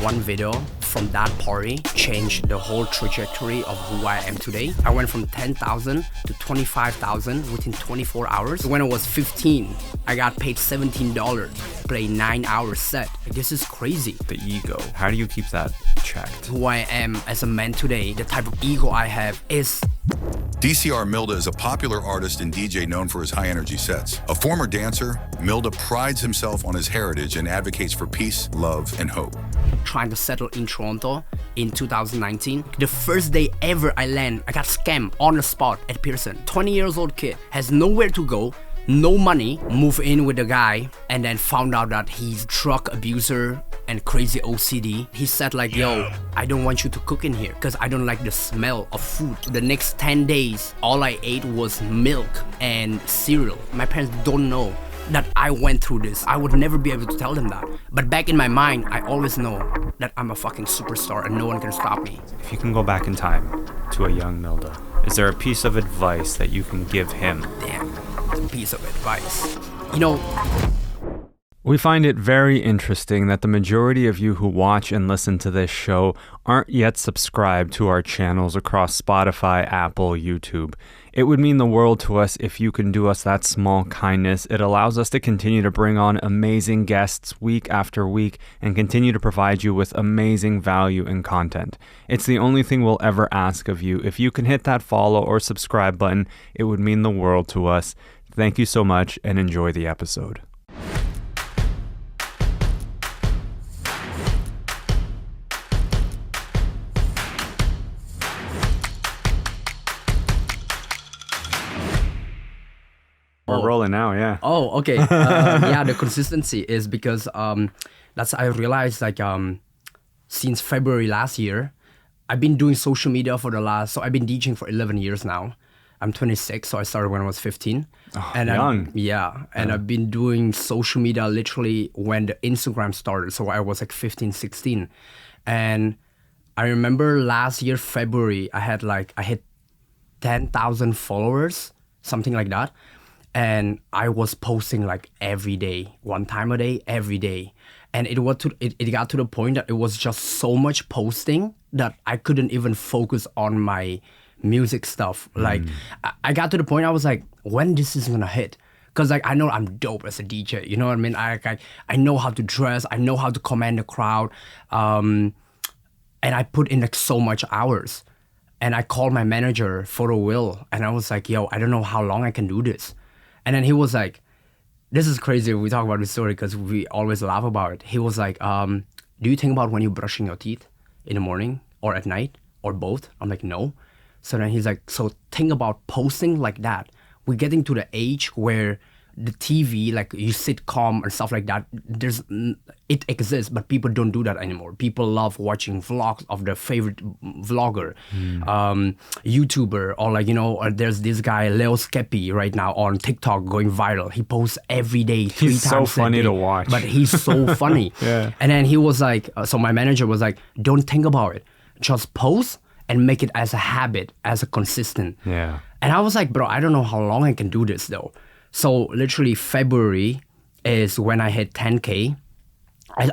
one video from that party changed the whole trajectory of who I am today. I went from 10,000 to 25,000 within 24 hours. When I was 15, I got paid $17 to play 9-hour set. This is crazy. The ego. How do you keep that checked? Who I am as a man today, the type of ego I have is... DCR Milda is a popular artist and DJ known for his high-energy sets. A former dancer, Milda prides himself on his heritage and advocates for peace, love, and hope. Trying to settle in Toronto in 2019. The first day ever I land, I got scammed on the spot at Pearson. 20 years old kid, has nowhere to go, no money, move in with a guy, and then found out that he's drug abuser and crazy OCD. He said like, yo, I don't want you to cook in here because I don't like the smell of food. The next 10 days, all I ate was milk and cereal. My parents don't know that I went through this. I would never be able to tell them that. But back in my mind, I always know that I'm a fucking superstar and no one can stop me. If you can go back in time to a young Milda, is there a piece of advice that you can give him? Damn, it's a piece of advice. You know, we find it very interesting that the majority of you who watch and listen to this show aren't yet subscribed to our channels across Spotify, Apple, YouTube. It would mean the world to us if you can do us that small kindness. It allows us to continue to bring on amazing guests week after week and continue to provide you with amazing value and content. It's the only thing we'll ever ask of you. If you can hit that follow or subscribe button, it would mean the world to us. Thank you so much and enjoy the episode. We're rolling now, yeah. Oh, okay. Yeah, the consistency is because I realized like since February last year, I've been doing social media so I've been DJing for 11 years now. I'm 26, so I started when I was 15. Oh, and young. I've been doing social media literally when the Instagram started. So I was like 15, 16. And I remember last year, February, I hit 10,000 followers, something like that. And I was posting like every day, one time a day, every day. And it got to the point that it was just so much posting that I couldn't even focus on my music stuff. Like I got to the point I was like, when this is gonna hit? Because like I know I'm dope as a DJ, you know what I mean? I know how to dress, I know how to command the crowd. And I put in like so much hours. And I called my manager, Photo Will, and I was like, yo, I don't know how long I can do this. And then he was like, this is crazy. We talk about this story because we always laugh about it. He was like, do you think about when you're brushing your teeth in the morning or at night or both? I'm like, no. So then he's like, so think about posting like that. We're getting to the age where the TV, like you sitcom and stuff like that, it exists, but people don't do that anymore. People love watching vlogs of their favorite vlogger, YouTuber, or like, you know, or there's this guy, Leo Skeppy, right now on TikTok going viral. He posts every day, 3 times a day. He's so funny to watch. But he's so funny. Yeah. And then he was like, so my manager was like, don't think about it. Just post and make it as a habit, as a consistent. Yeah. And I was like, bro, I don't know how long I can do this though. So literally February is when I hit 10K.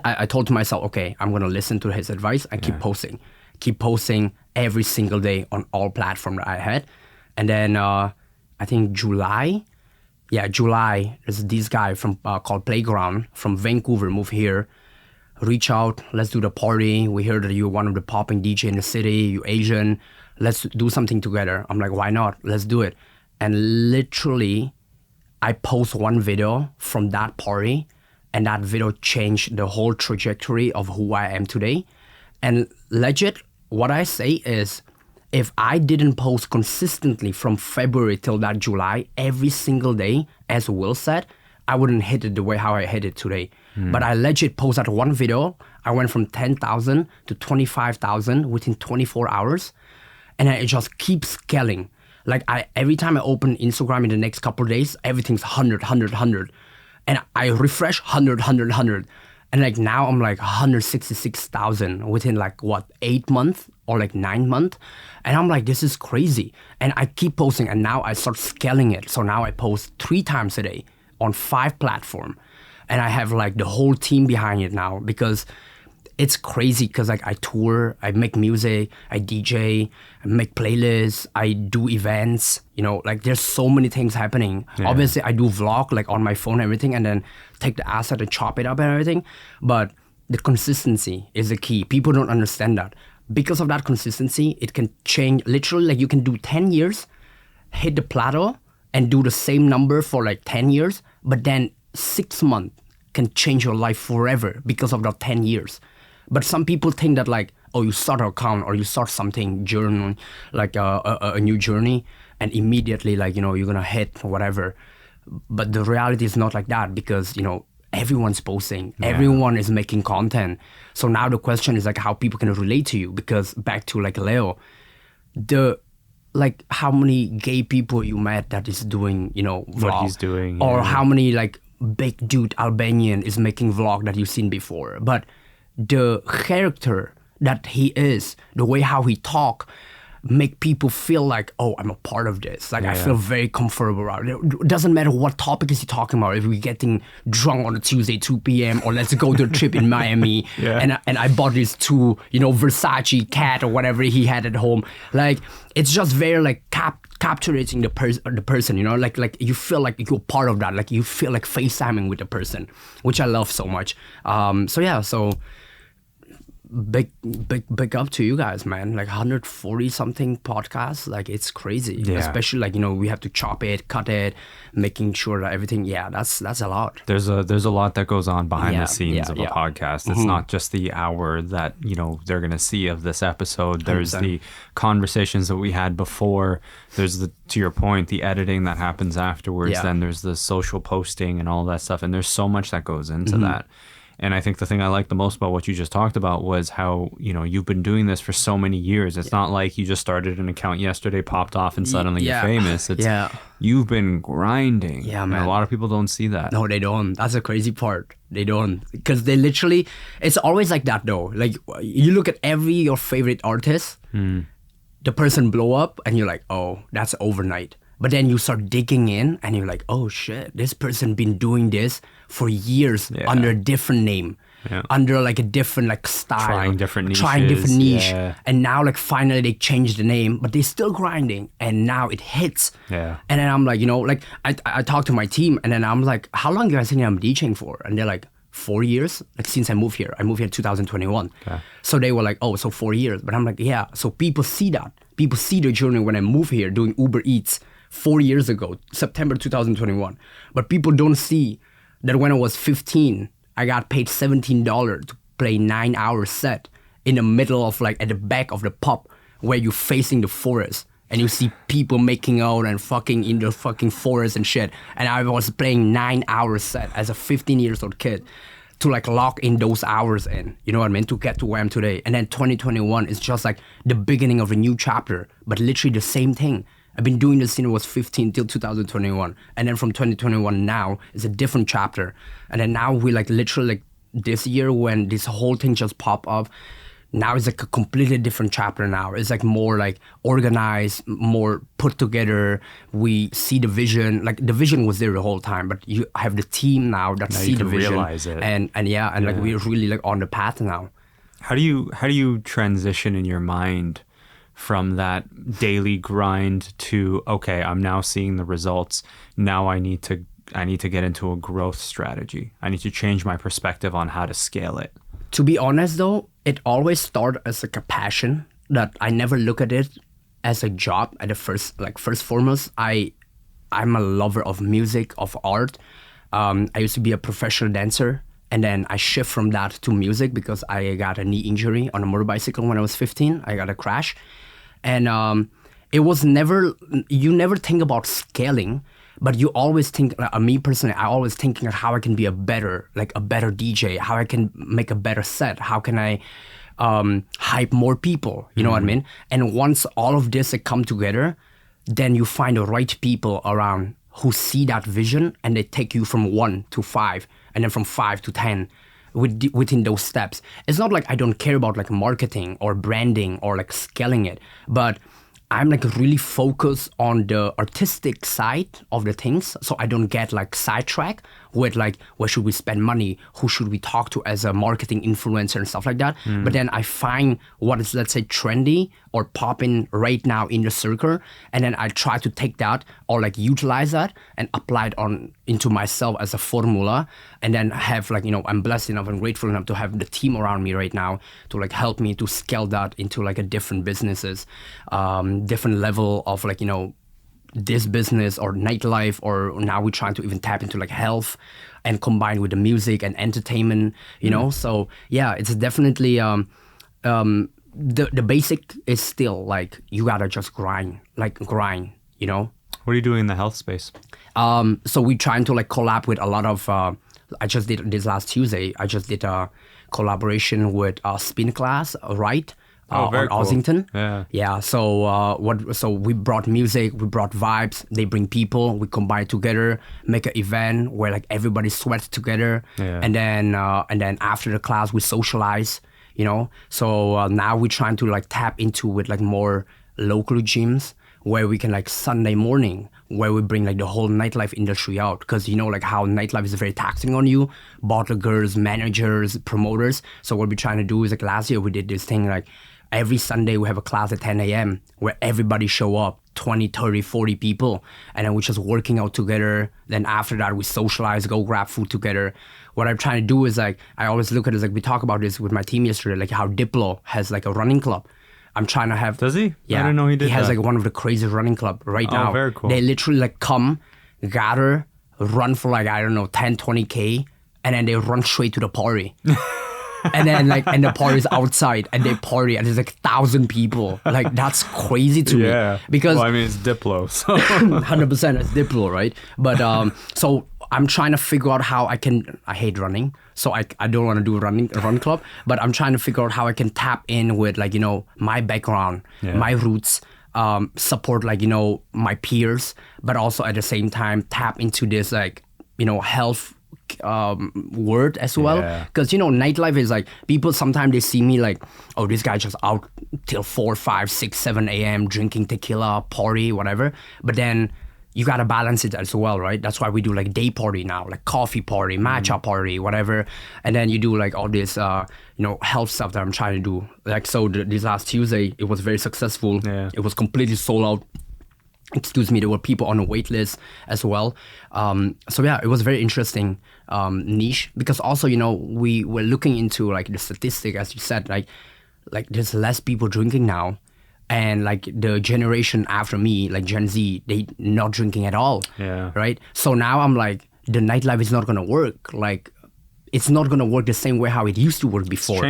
I told to myself, okay, I'm going to listen to his advice and keep posting every single day on all platforms that I had. And then I think July, there's this guy from called Playground from Vancouver, moved here, reach out, let's do the party. We heard that you're one of the popping DJ in the city, you're Asian, let's do something together. I'm like, why not? Let's do it. And literally, I post one video from that party, and that video changed the whole trajectory of who I am today. And legit, what I say is, if I didn't post consistently from February till that July, every single day, as Will said, I wouldn't hit it the way how I hit it today. But I legit post that one video. I went from 10,000 to 25,000 within 24 hours. And it just keeps scaling. Like every time I open Instagram in the next couple of days, everything's 100, 100, 100. And I refresh 100, 100, 100. And like now I'm like 166,000 within like 8 months or like 9 months. And I'm like, this is crazy. And I keep posting and now I start scaling it. So now I post 3 times a day on 5 platforms. And I have like the whole team behind it now because it's crazy because like I tour, I make music, I DJ, I make playlists, I do events, you know, like there's so many things happening. Yeah. Obviously I do vlog like on my phone and everything, and then take the asset and chop it up and everything. But the consistency is the key. People don't understand that. Because of that consistency, it can change. Literally, like you can do 10 years, hit the plateau, and do the same number for like 10 years, but then 6 months can change your life forever because of that 10 years. But some people think that like, oh, you start an account or you start something journey, like a new journey, and immediately like, you know, you're gonna hit whatever. But the reality is not like that, because, you know, everyone's posting, everyone is making content. So now the question is like how people can relate to you, because back to like Leo, like how many gay people you met that is doing, you know, vlog, what he's doing, or how many like big dude Albanian is making vlog that you've seen before. But the character that he is, the way how he talk, make people feel like, oh, I'm a part of this. Like I feel very comfortable around it. It doesn't matter what topic is he talking about. If we're getting drunk on a Tuesday 2 p.m. or let's go to a trip in Miami and I bought this two, you know, Versace cat or whatever he had at home. Like it's just very like capturing the person, you know, like you feel like you're part of that. Like you feel like FaceTiming with the person, which I love so much. So big up to you guys, man. Like 140 something podcasts, like it's crazy. Especially like, you know, we have to chop it, cut it, making sure that everything, that's a lot. There's a lot that goes on behind the scenes of a podcast. It's not just the hour that, you know, they're gonna see of this episode. There's 100%. The conversations that we had before, there's the, to your point, the editing that happens afterwards, then there's the social posting and all that stuff, and there's so much that goes into that. And I think the thing I like the most about what you just talked about was how, you know, you've been doing this for so many years. It's not like you just started an account yesterday, popped off, and suddenly you're famous. It's you've been grinding. Yeah, man. And a lot of people don't see that. No, they don't. That's the crazy part. They don't. Because they literally, it's always like that though. Like you look at your favorite artist, the person blow up and you're like, oh, that's overnight. But then you start digging in and you're like, oh shit, this person been doing this for years under a different name, under like a different like style. Trying different niche. Yeah. And now like finally they changed the name, but they're still grinding, and now it hits. Yeah. And then I'm like, you know, like I talk to my team and then I'm like, how long do you guys think I'm DJing for? And they're like, 4 years, like since I moved here. I moved here in 2021. Okay. So they were like, oh, so 4 years. But I'm like, yeah. So people see that. People see the journey when I moved here doing Uber Eats 4 years ago, September 2021. But people don't see that when I was 15, I got paid $17 to play 9-hour set in the middle of like at the back of the pub where you're facing the forest and you see people making out and fucking in the fucking forest and shit. And I was playing 9-hour set as a 15 years old kid to like lock in those hours in, you know what I mean, to get to where I am today. And then 2021 is just like the beginning of a new chapter, but literally the same thing. I've been doing this since I was 15 till 2021. And then from 2021 now is a different chapter. And then now we like literally like this year when this whole thing just popped up, now it's like a completely different chapter now. It's like more like organized, more put together. We see the vision. Like the vision was there the whole time, but you have the team now that see the vision. Realize it. And like we're really like on the path now. How do you transition in your mind from that daily grind to, okay, I'm now seeing the results. Now I need to get into a growth strategy. I need to change my perspective on how to scale it. To be honest though, it always started as like a passion that I never look at it as a job at the first foremost. I'm a lover of music, of art. I used to be a professional dancer, and then I shift from that to music because I got a knee injury on a motorbicycle when I was 15. I got a crash. And it was never, you never think about scaling, but you always think, me personally, I always thinking of how I can be a better DJ, how I can make a better set, how can I hype more people, you know what I mean? And once all of this come together, then you find the right people around who see that vision and they take you from 1 to 5 and then from 5 to 10 within those steps. It's not like I don't care about like marketing or branding or like scaling it, but I'm like really focused on the artistic side of the things so I don't get like sidetracked with like, where should we spend money? Who should we talk to as a marketing influencer and stuff like that. But then I find what is, let's say, trendy or popping right now in the circle. And then I try to take that or like utilize that and apply it on into myself as a formula. And then have like, I'm blessed enough and grateful enough to have the team around me right now to like help me to scale that into like a different businesses, different level of like, this business or nightlife, or now we're trying to even tap into like health and combine with the music and entertainment, So yeah, it's definitely the basic is still like you gotta just grind. What are you doing in the health space? So we're trying to like collab with a lot of I just did this last Tuesday. I just did a collaboration with Spin Class, right? On cool. Ossington. Yeah. So we brought music, we brought vibes. They bring people. We combine together, make an event where like everybody sweats together, and then after the class we socialize. So now we're trying to like tap into with like more local gyms where we can like Sunday morning where we bring like the whole nightlife industry out, because like how nightlife is very taxing on you, bottlers, managers, promoters. So what we're trying to do is like last year we did this thing like every Sunday we have a class at 10 a.m. where everybody show up, 20, 30, 40 people, and then we're just working out together. Then after that we socialize, go grab food together. What I'm trying to do is like, I always look at it as like, we talk about this with my team yesterday, like how Diplo has like a running club. I'm trying to have... Does he? Yeah. I didn't know he did He has that. like one of the craziest running club right now. Oh, very cool. They literally like come, gather, run for like, 10, 20K, and then they run straight to the party. And then like, and the party's outside and they party and there's like 1,000 people. Like that's crazy to me. Because it's Diplo. So 100% it's Diplo, right? But so I'm trying to figure out how I hate running. So I don't want to do a run club, but I'm trying to figure out how I can tap in with like, my background, my roots, support like, my peers, but also at the same time tap into this like, health word as well, because nightlife is like, people sometimes they see me like, oh, this guy just out till 4, 5, 6, 7 a.m. drinking tequila, party, whatever. But then you gotta balance it as well, right? That's why we do like day party now, like coffee party, matcha party, whatever. And then you do like all this health stuff that I'm trying to do. Like so this last Tuesday it was very successful. It was completely sold out. There were people on the wait list as well. So yeah, it was very interesting niche, because also, we were looking into like the statistic, as you said, like there's less people drinking now. And like the generation after me, like Gen Z, they not drinking at all. Right? So now I'm like, the nightlife is not gonna work. Like it's not gonna work the same way how it used to work before.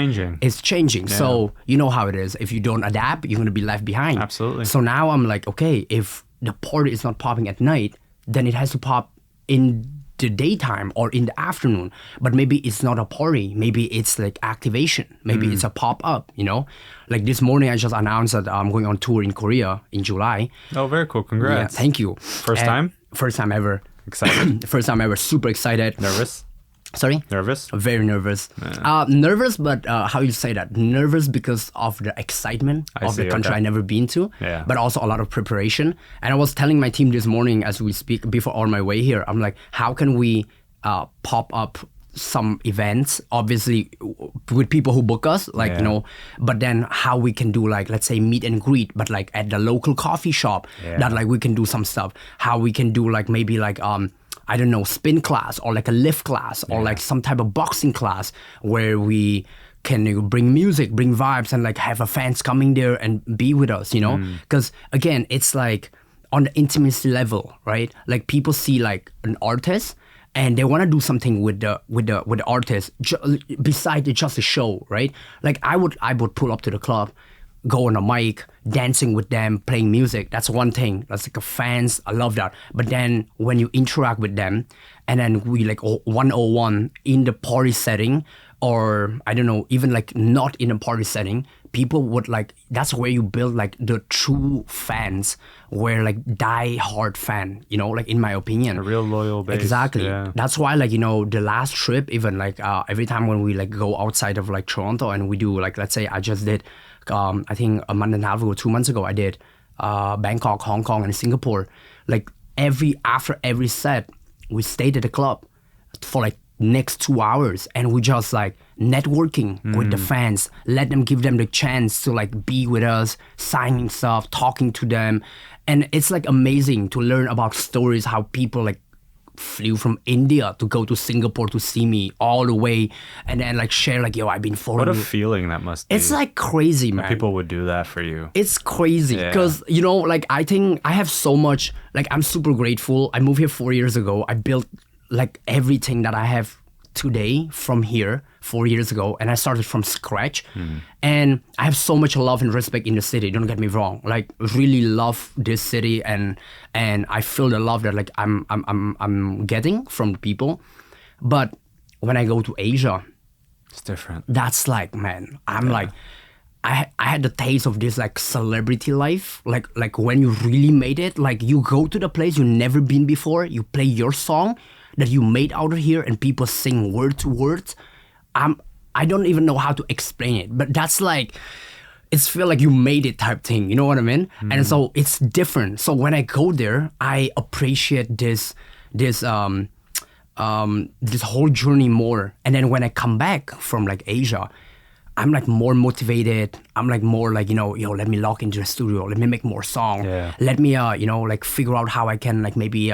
It's changing. So you know how it is. If you don't adapt, you're gonna be left behind. Absolutely. So now I'm like, okay, if the party is not popping at night, then it has to pop in the daytime or in the afternoon. But maybe it's not a party. Maybe it's like activation. Maybe it's a pop-up, Like this morning I just announced that I'm going on tour in Korea in July. Oh, very cool. Congrats. Yeah, thank you. First time? First time ever. Excited? First time ever. Super excited. Nervous? Sorry? Nervous? Very nervous. Nervous, but how you say that? Nervous because of the excitement of the country I never been to, but also a lot of preparation. And I was telling my team this morning as we speak, before on my way here, I'm like, how can we pop up some events, obviously with people who book us, like, but then how we can do like, let's say meet and greet, but like at the local coffee shop that like we can do some stuff. How we can do like maybe like, I don't know, spin class or like a lift class or like some type of boxing class where we can bring music, bring vibes, and like have a fans coming there and be with us, Because again, it's like on the intimacy level, right? Like people see like an artist and they want to do something with the artist besides just a show, right? Like I would pull up to the club, go on a mic, dancing with them, playing music. That's one thing. That's like a fans. I love that. But then when you interact with them, and then we like 101 in the party setting, or I don't know, even like not in a party setting, people would like, that's where you build like the true fans, where like die hard fan, like in my opinion. A real loyal base. Exactly. Yeah. That's why like, the last trip, even like every time when we like go outside of like Toronto and we do like, let's say I just did, I think a month and a half ago, 2 months ago, I did Bangkok, Hong Kong, and Singapore. Like after every set, we stayed at the club, for like next 2 hours, and we just like networking with the fans, give them the chance to like be with us, signing stuff, talking to them. And it's like amazing to learn about stories, how people like flew from India to go to Singapore to see me all the way, and then like share like, yo, I've been following What a you. feeling that must be. It's like crazy, man. People would do that for you. It's crazy because, you know, like I think I have so much, like I'm super grateful. I moved here 4 years ago. I built like everything that I have today from here 4 years ago, and I started from scratch. And I have so much love and respect in the city, don't get me wrong. Like really love this city, and I feel the love that like I'm getting from people. But when I go to Asia, It's different. that's like, man, I'm like, I had the taste of this like celebrity life, like when you really made it, like you go to the place you never been before, you play your song that you made out of here, and people sing word to word. I don't even know how to explain it, but that's like, it's feel like you made it type thing, you know what I mean? And so it's different. So when I go there, I appreciate this whole journey more. And then when I come back from like Asia, I'm like more motivated. I'm like more like, you know, yo, let me log into the studio. Let me make more song. Yeah. Let me, you know, like figure out how I can like maybe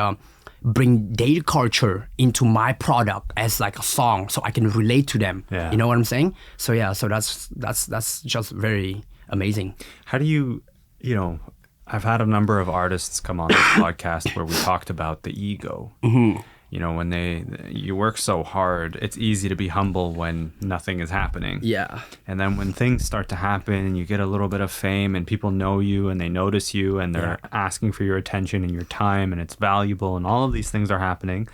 bring their culture into my product as like a song, so I can relate to them. Yeah. You know what I'm saying? So yeah, so that's just very amazing. How do you know, I've had a number of artists come on this podcast where we talked about the ego. You know, when you work so hard, it's easy to be humble when nothing is happening. Yeah. And then when things start to happen and you get a little bit of fame and people know you and they notice you and they're asking for your attention and your time and it's valuable and all of these things are happening,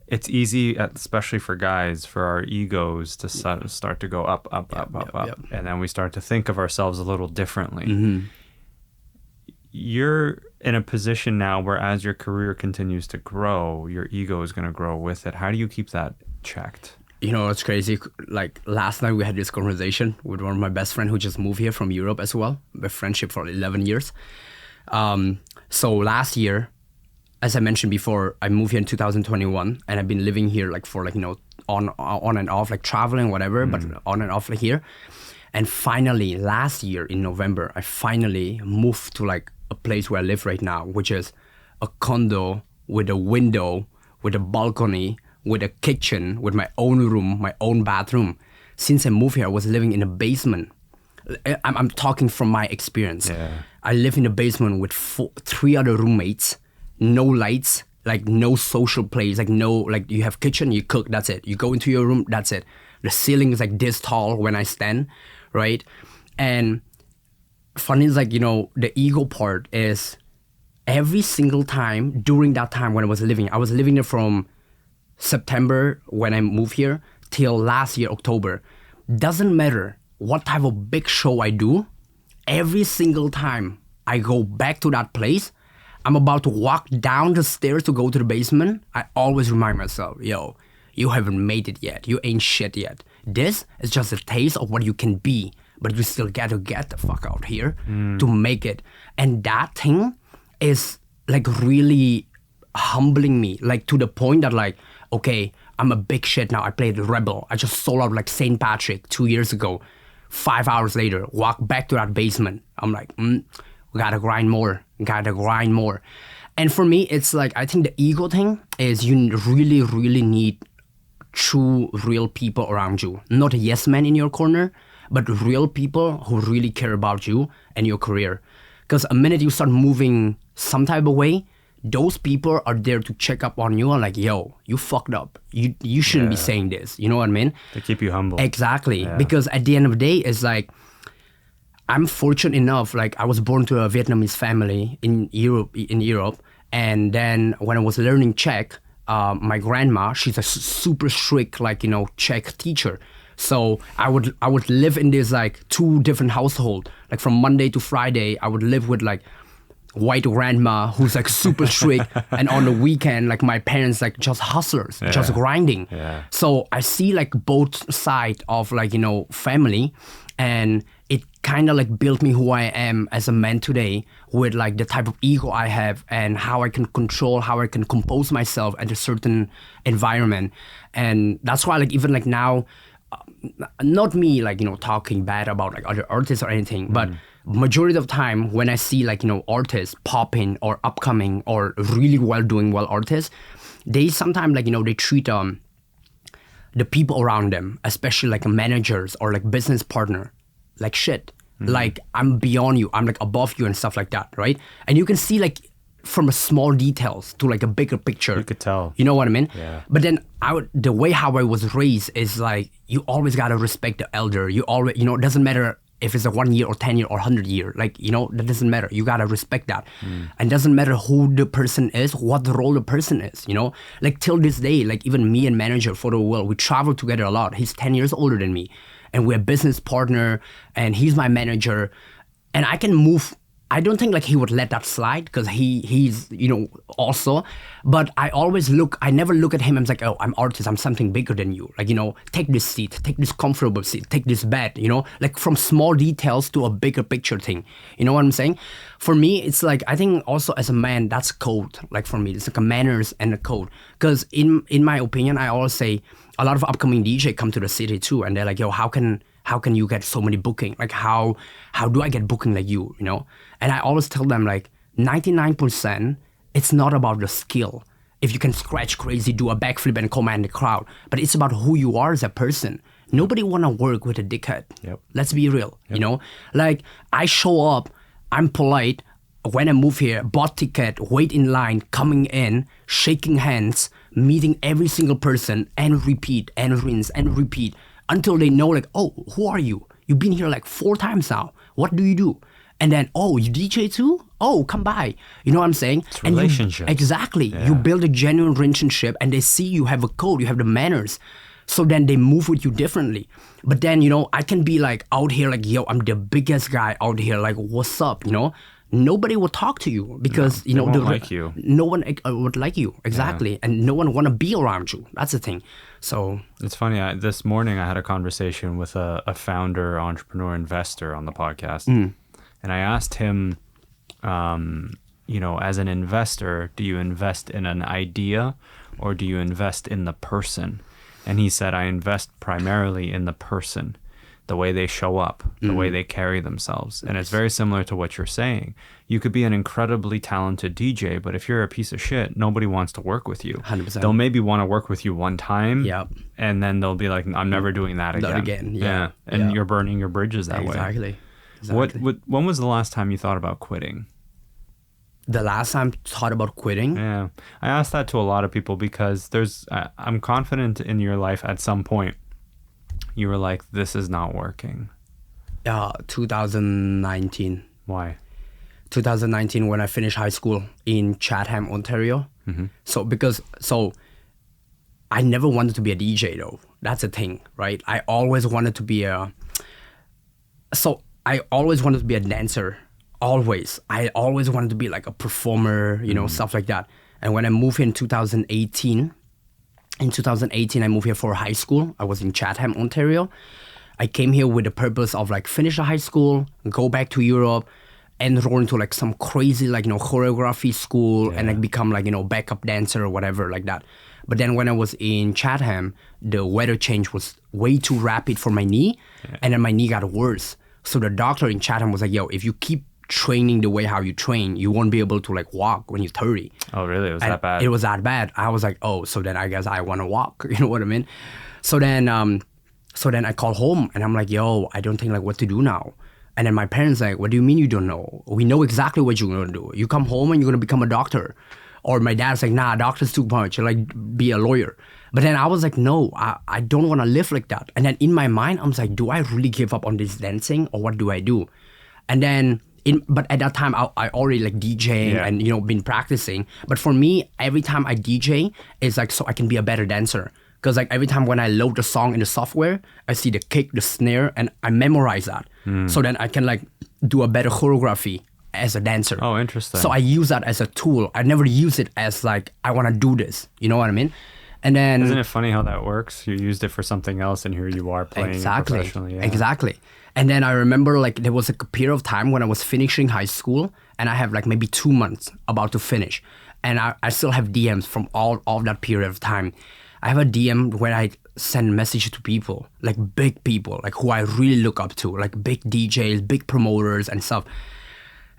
it's easy, especially for guys, for our egos to start to go up. And then we start to think of ourselves a little differently. You're in a position now where as your career continues to grow, your ego is going to grow with it. How do you keep that checked? You know, it's crazy. Like last night we had this conversation with one of my best friends who just moved here from Europe as well. We're friendship for 11 years. So last year, as I mentioned before, I moved here in 2021, and I've been living here like for like, you know, on and off, like traveling, whatever, but on and off like here. And finally, last year in November, I finally moved to like a place where I live right now, which is a condo with a window, with a balcony, with a kitchen, with my own room, my own bathroom. Since I moved here, I was living in a basement. I'm talking from my experience. Yeah. I live in a basement with 3 other roommates, no lights, like no social place, like no, like you have kitchen, you cook, that's it. You go into your room, that's it. The ceiling is like this tall when I stand, right? And funny is like, you know, the ego part is every single time during that time when I was living there from September when I moved here till last year, October. Doesn't matter what type of big show I do, every single time I go back to that place, I'm about to walk down the stairs to go to the basement, I always remind myself, yo, you haven't made it yet. You ain't shit yet. This is just a taste of what you can be, but you still got to get the fuck out here to make it. And that thing is like really humbling me, like to the point that like, okay, I'm a big shit now. I played Rebel. I just sold out like St. Patrick 2 years ago. 5 hours later, walk back to that basement. I'm like, we gotta grind more. And for me, it's like, I think the ego thing is you really, really need true, real people around you. Not a yes man in your corner, but real people who really care about you and your career. Because a minute you start moving some type of way, those people are there to check up on you and like, yo, you fucked up. You shouldn't be saying this. You know what I mean? To keep you humble. Exactly. Yeah. Because at the end of the day, it's like, I'm fortunate enough, like I was born to a Vietnamese family in Europe. And then when I was learning Czech, my grandma, she's a super strict, like, you know, Czech teacher. So I would live in this like 2 different household. Like from Monday to Friday, I would live with like white grandma who's like super strict, and on the weekend, like my parents like just hustlers, just grinding. Yeah. So I see like both sides of like, you know, family, and it kind of like built me who I am as a man today, with like the type of ego I have and how I can control, how I can compose myself at a certain environment. And that's why like even like now, not me like, talking bad about like other artists or anything, but majority of the time when I see like, artists popping or upcoming or really well artists, they sometimes like, they treat the people around them, especially like managers or like business partner, like shit. Like I'm beyond you, I'm like above you and stuff like that, right? And you can see like from a small details to like a bigger picture. You could tell. You know what I mean? Yeah. But then the way how I was raised is like, you always gotta respect the elder. You always, it doesn't matter if it's a 1 year or 10 year or 100 year, like, that doesn't matter. You gotta respect that. And doesn't matter who the person is, what the role the person is, Like till this day, like even me and manager for the world, we travel together a lot. He's 10 years older than me and we're business partner and he's my manager and I can move. I don't think like he would let that slide because he's, also, but I never look at him and like, oh, I'm artist, I'm something bigger than you. Like, take this seat, take this comfortable seat, take this bed, like from small details to a bigger picture thing. You know what I'm saying? For me, it's like, I think also as a man, that's code. Like for me, it's like a manners and a code. Because in my opinion, I always say a lot of upcoming DJ come to the city too. And they're like, yo, how can you get so many booking? Like how do I get booking like you, And I always tell them like 99%, it's not about the skill. If you can scratch crazy, do a backflip and command the crowd, but it's about who you are as a person. Nobody want to work with a dickhead. Yep. Let's be real, Like I show up, I'm polite. When I move here, bought ticket, wait in line, coming in, shaking hands, meeting every single person and repeat and rinse and repeat. Until they know like, oh, who are you? You've been here like 4 times now. What do you do? And then, oh, you DJ too? Oh, come by. You know what I'm saying? It's relationships. Exactly. Yeah. You build a genuine relationship and they see you have a code, you have the manners. So then they move with you differently. But then, I can be like out here like, yo, I'm the biggest guy out here. Like, what's up? Nobody will talk to you because, they won't like you. No one would like you. Exactly. Yeah. And no one want to be around you. That's the thing. So it's funny. This morning I had a conversation with a founder, entrepreneur, investor on the podcast. And I asked him, as an investor, do you invest in an idea or do you invest in the person? And he said, I invest primarily in the person, the way they show up, the way they carry themselves. And it's very similar to what you're saying. You could be an incredibly talented DJ, but if you're a piece of shit, nobody wants to work with you. 100%. They'll maybe want to work with you one time. Yep. And then they'll be like, I'm never doing that again. Not again. Yeah. And you're burning your bridges that way. Exactly. When was the last time you thought about quitting? The last time I thought about quitting? Yeah. I asked that to a lot of people because I'm confident in your life at some point you were like, this is not working. 2019. Why? 2019 when I finished high school in Chatham, Ontario. So I never wanted to be a DJ though. That's the thing, right? I always wanted to be a dancer. Always. I always wanted to be like a performer, stuff like that. And when I moved here in 2018, I moved here for high school. I was in Chatham, Ontario. I came here with the purpose of like finish the high school, go back to Europe, enroll into like some crazy like, choreography school and like become like, backup dancer or whatever like that. But then when I was in Chatham, the weather change was way too rapid for my knee. And then my knee got worse. So the doctor in Chatham was like, yo, if you keep training the way how you train, you won't be able to like walk when you're 30. Oh, really? It was that bad? It was that bad. I was like, oh, so then I guess I want to walk. You know what I mean? So then I called home and I'm like, yo, I don't think like what to do now. And then my parents like, what do you mean you don't know? We know exactly what you're going to do. You come home and you're going to become a doctor. Or my dad's like, nah, doctor's too much. You're like, be a lawyer. But then I was like, no, I don't want to live like that. And then in my mind, I was like, do I really give up on this dancing or what do I do? And then, but at that time, I already like DJing and, been practicing. But for me, every time I DJ, it's like so I can be a better dancer. Because like every time when I load the song in the software, I see the kick, the snare, and I memorize that. So then I can like do a better choreography as a dancer. Oh, interesting. So I use that as a tool. I never use it as like, I want to do this. You know what I mean? And then isn't it funny how that works? You used it for something else, and here you are playing it professionally. Yeah. Exactly. And then I remember like there was a period of time when I was finishing high school, and I have like maybe 2 months about to finish, and I still have DMs from all that period of time. I have a DM where I send messages to people, like big people, like who I really look up to, like big DJs, big promoters and stuff.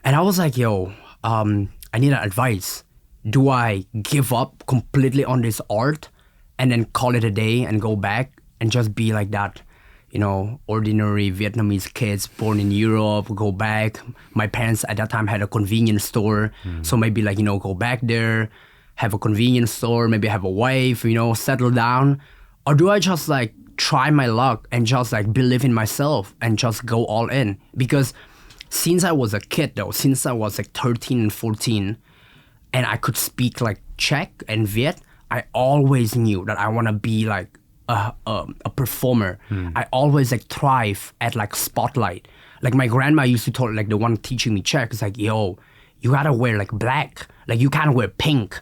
And I was like, yo, I need advice. Do I give up completely on this art and then call it a day and go back and just be like that, you know, ordinary Vietnamese kids born in Europe, go back. My parents at that time had a convenience store. So maybe like, you know, go back there, have a convenience store, maybe have a wife, you know, settle down. Or do I just like try my luck and just like believe in myself and just go all in? Because since I was a kid though, since I was like 13 and 14, and I could speak like Czech and Viet, I always knew that I want to be like a performer. I always like thrive at like spotlight. Like my grandma used to tell, like the one teaching me Czech, is like, yo, you gotta wear like black, like you can't wear pink.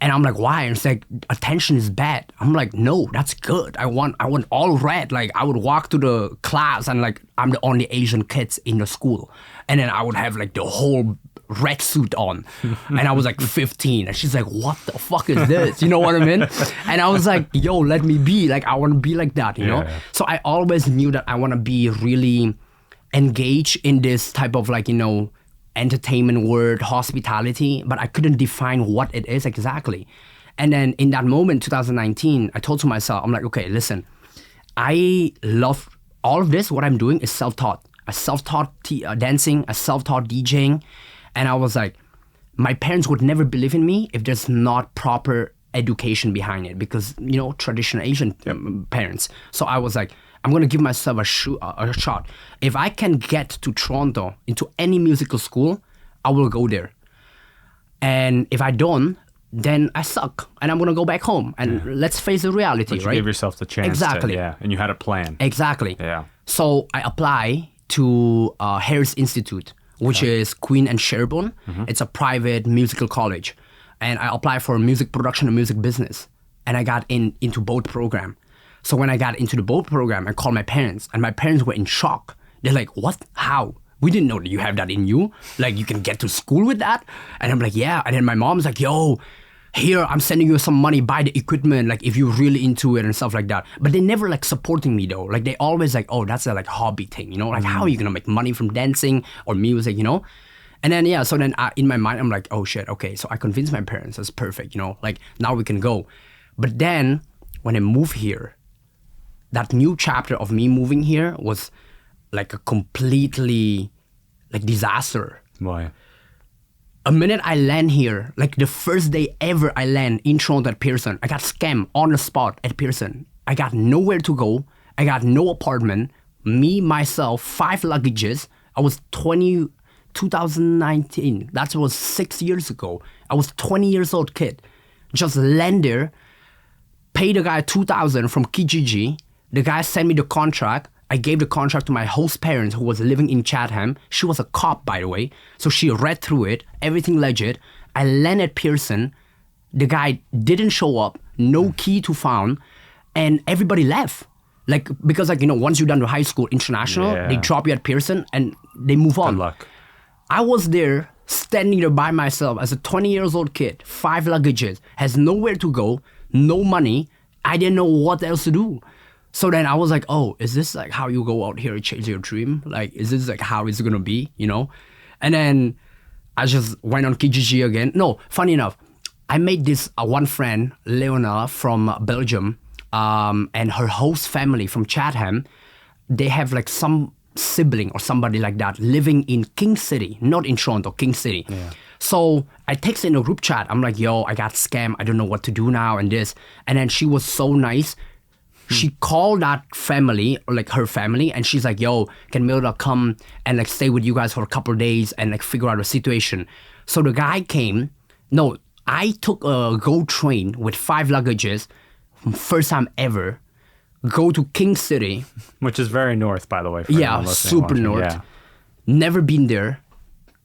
And I'm like, why? And it's like, attention is bad. I'm like, no, that's good. I want all red. Like I would walk to the class and like I'm the only Asian kids in the school, and then I would have like the whole red suit on. And I was like 15, and she's like, what the fuck is this? You know what I mean? And I was like, yo, let me be. Like I want to be like that, you know? So I always knew that I want to be really engaged in this type of like, you know, entertainment word, hospitality, but I couldn't define what it is exactly. And then in that moment, 2019, I told to myself, I'm like, okay, listen, I love all of this. What I'm doing is self-taught. A self-taught dancing, a self-taught DJing. And I was like, my parents would never believe in me if there's not proper education behind it, because, you know, traditional Asian parents. So I was like, I'm going to give myself a shot. If I can get to Toronto into any musical school, I will go there. And if I don't, then I suck and I'm going to go back home. And let's face the reality, but right? You gave yourself the chance. Exactly. And you had a plan. Exactly. Yeah. So I apply to Harris Institute, which is Queen and Sherbourne. It's a private musical college. And I applied for music production and music business. And I got into both program. So when I got into the both program, I called my parents, and my parents were in shock. They're like, what? How? We didn't know that you have that in you. Like, you can get to school with that? And I'm like, yeah. And then my mom's like, yo, here, I'm sending you some money, buy the equipment, like, if you're really into it and stuff like that. But they never, like, supporting me, though. Like, they always like, oh, that's a, like, hobby thing, you know? Like, how are you going to make money from dancing or music, you know? And then, yeah, so then in my mind, I'm like, oh, shit, okay. So I convinced my parents, that's perfect, you know? Like, now we can go. But then, when I moved here, that new chapter of me moving here was like a completely like disaster. Why? A minute I land here, like the first day ever I land in Toronto at Pearson, I got scammed on the spot at Pearson. I got nowhere to go. I got no apartment. Me, myself, 5 luggages. I was 2019. That was 6 years ago. I was 20 years old kid. Just land there, pay the guy $2,000 from Kijiji. The guy sent me the contract. I gave the contract to my host parents who was living in Chatham. She was a cop, by the way. So she read through it, everything legit. I landed at Pearson. The guy didn't show up, no key to found, and everybody left. Like, because like, you know, once you're done to high school, international, they drop you at Pearson and they move on. Good luck. I was there, standing there by myself as a 20 years old kid, 5 luggages, has nowhere to go, no money. I didn't know what else to do. So then I was like, oh, is this like how you go out here and chase your dream? Like, is this like how it's going to be, you know? And then I just went on Kijiji again. No, funny enough, I made this one friend, Leona from Belgium, and her host family from Chatham. They have like some sibling or somebody like that living in King City, not in Toronto, King City. Yeah. So I text in a group chat. I'm like, yo, I got scammed. I don't know what to do now and this. And then she was so nice. She called that family, or like her family, and she's like, yo, can Milda come and like stay with you guys for a couple of days and like figure out a situation? So the guy came. No, I took a GO train with 5 luggages, first time ever, go to King City. Which is very north, by the way. Yeah, super north. Yeah. Never been there.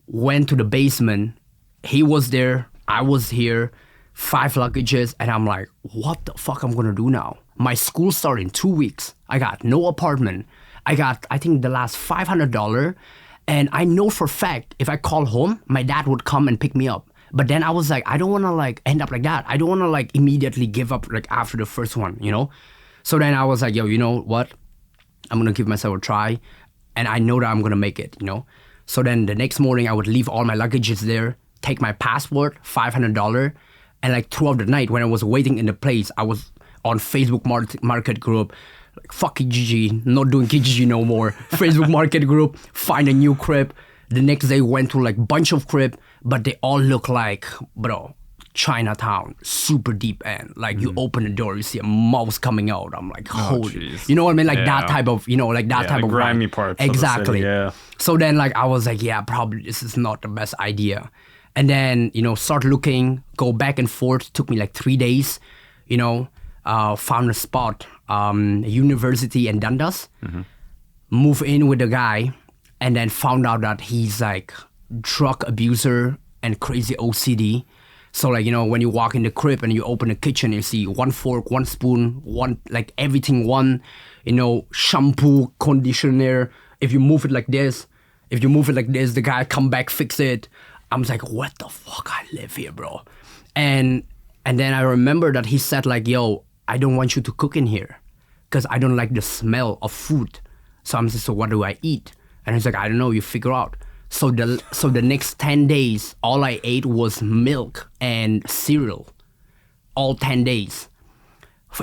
Went to the basement. He was there. I was here. 5 luggages, and I'm like, what the fuck I'm gonna do now? My school started in 2 weeks. I got no apartment. I got, I think, the last $500. And I know for a fact, if I call home, my dad would come and pick me up. But then I was like, I don't want to like end up like that. I don't want to like immediately give up like after the first one, you know? So then I was like, yo, you know what? I'm going to give myself a try. And I know that I'm going to make it, you know? So then the next morning I would leave all my luggages there, take my passport, $500. And like throughout the night when I was waiting in the place, I was on Facebook market group, like fuck Kijiji, not doing Kijiji no more. Facebook market group, find a new crib. The next day went to like bunch of crib, but they all look like, bro, Chinatown, super deep end. Like you open the door, you see a mouse coming out. I'm like, holy, you know what I mean? Like that type of, you know, like that type of grimy parts. Exactly. Of the city, So then like I was like, yeah, probably this is not the best idea. And then, you know, start looking, go back and forth. Took me like 3 days, you know, found a spot, university in Dundas, move in with the guy, and then found out that he's like drug abuser and crazy OCD. So like, you know, when you walk in the crib and you open the kitchen, you see 1 fork, 1 spoon, one, like everything one, you know, shampoo, conditioner. If you move it like this, the guy come back, fix it. I'm like, what the fuck? I live here, bro. And then I remember that he said like, yo, I don't want you to cook in here because I don't like the smell of food. So I'm just, so what do I eat? And he's like, I don't know, you figure out. So the next 10 days, all I ate was milk and cereal. All 10 days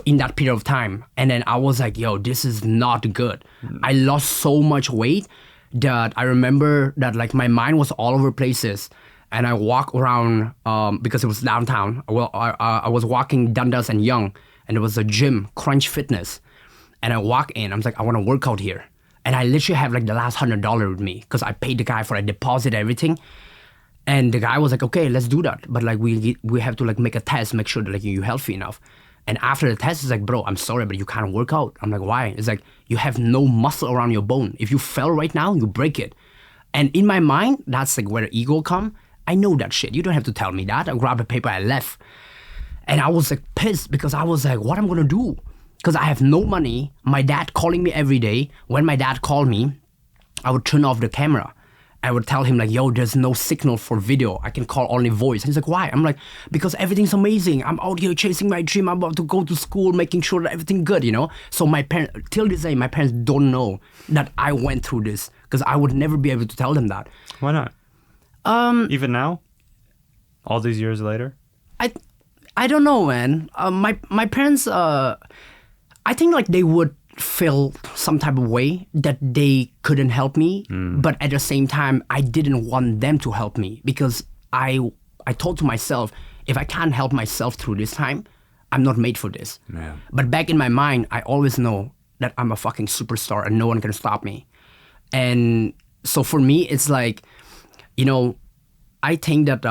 in that period of time. And then I was like, yo, this is not good. I lost so much weight that I remember that like my mind was all over places. And I walk around because it was downtown. Well, I was walking Dundas and Young, and there was a gym, Crunch Fitness. And I walk in, I'm like, I want to work out here. And I literally have like the last $100 with me because I paid the guy for a deposit, everything. And the guy was like, okay, let's do that. But like we have to like make a test, make sure that like you're healthy enough. And after the test, it's like, bro, I'm sorry, but you can't work out. I'm like, why? It's like, you have no muscle around your bone. If you fell right now, you break it. And in my mind, that's like where the ego come. I know that shit. You don't have to tell me that. I grabbed the paper, I left. And I was like pissed because I was like, what am I gonna do? Because I have no money. My dad calling me every day. When my dad called me, I would turn off the camera. I would tell him like, yo, there's no signal for video. I can call only voice. And he's like, why? I'm like, because everything's amazing. I'm out here chasing my dream. I'm about to go to school, making sure that everything's good, you know? So my parents, till this day, my parents don't know that I went through this because I would never be able to tell them that. Why not? Even now? All these years later? I don't know, man. My parents, I think like they would feel some type of way that they couldn't help me, but at the same time I didn't want them to help me because I told to myself, if I can't help myself through this time, I'm not made for this. Yeah. But back in my mind, I always know that I'm a fucking superstar and no one can stop me. And so for me, it's like, you know, I think that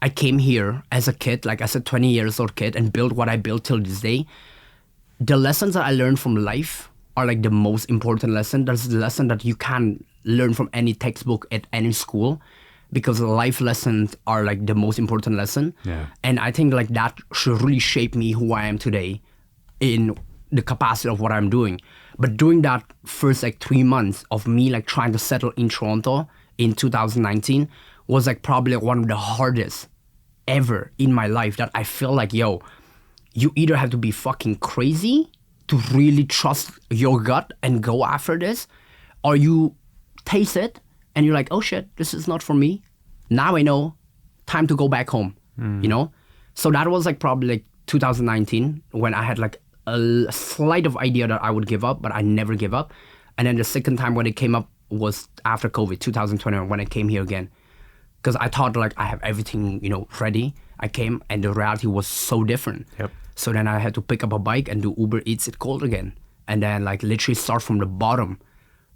I came here as a kid, like as a 20 years old kid, and built what I built till this day. The lessons that I learned from life are like the most important lesson. That's the lesson that you can't learn from any textbook at any school because life lessons are like the most important lesson. Yeah. And I think like that should really shape me who I am today in the capacity of what I'm doing. But during that first like 3 months of me like trying to settle in Toronto in 2019 was like probably like one of the hardest ever in my life that I feel like, yo, you either have to be fucking crazy to really trust your gut and go after this, or you taste it and you're like, oh shit, this is not for me. Now I know, time to go back home, you know? So that was like probably like 2019 when I had like a slight of idea that I would give up, but I never give up. And then the second time when it came up was after COVID, 2021, when I came here again. Because I thought like I have everything, you know, ready. I came and the reality was so different. Yep. So then I had to pick up a bike and do Uber Eats it cold again. And then like literally start from the bottom.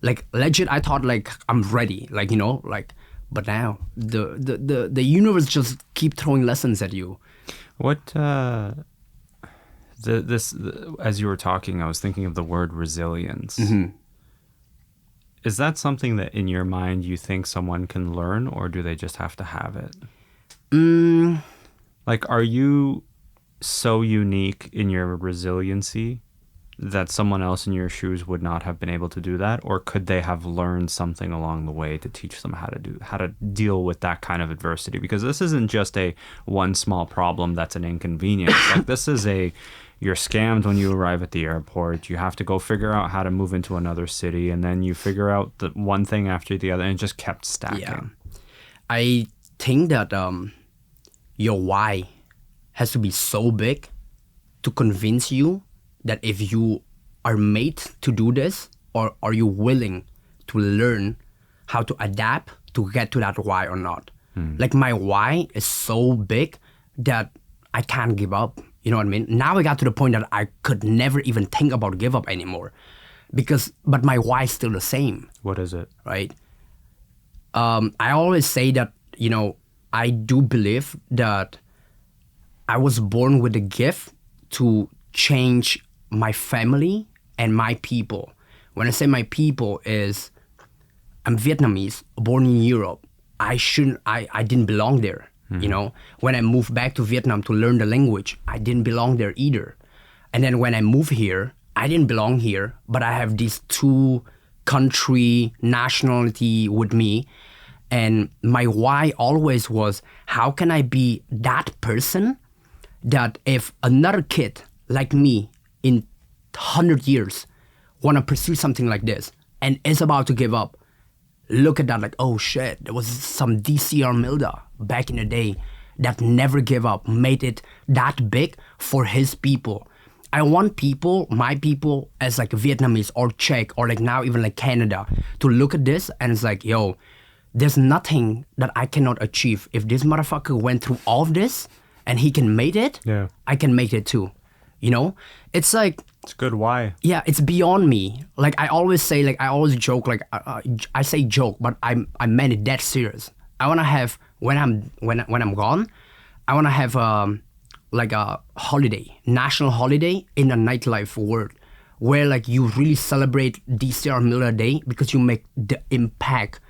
Like legit, I thought like I'm ready, like, you know, like, but now the universe just keep throwing lessons at you. What, as you were talking, I was thinking of the word resilience. Mm-hmm. Is that something that in your mind you think someone can learn, or do they just have to have it? Like, are you so unique in your resiliency that someone else in your shoes would not have been able to do that? Or could they have learned something along the way to teach them how to deal with that kind of adversity? Because this isn't just a one small problem that's an inconvenience. Like, this is you're scammed when you arrive at the airport. You have to go figure out how to move into another city, and then you figure out the one thing after the other, and it just kept stacking. Yeah. I think that your why has to be so big to convince you that if you are made to do this, or are you willing to learn how to adapt to get to that why or not. Like, my why is so big that I can't give up. You know what I mean? Now I got to the point that I could never even think about give up anymore, but my why is still the same. What is it? Right? I always say that, you know, I do believe that I was born with a gift to change my family and my people. When I say my people is, I'm Vietnamese, born in Europe. I didn't belong there. You know, when I moved back to Vietnam to learn the language, I didn't belong there either. And then when I moved here, I didn't belong here, but I have these two country nationality with me. And my why always was, how can I be that person that if another kid like me in 100 years want to pursue something like this and is about to give up, look at that like, oh shit, there was some DCR Milda back in the day that never gave up, made it that big for his people. I want people, my people, as like Vietnamese or Czech or like now even like Canada, to look at this and it's like, yo, there's nothing that I cannot achieve. If this motherfucker went through all of this and he can make it, I can make it too. You know? It's like... It's good why. Yeah, it's beyond me. Like, I always say, like, I always joke, like, I say joke, but I meant it that serious. I want to have, when I'm gone, I want to have like a holiday, national holiday in the nightlife world, where like you really celebrate DCR Milda Day because you make the impact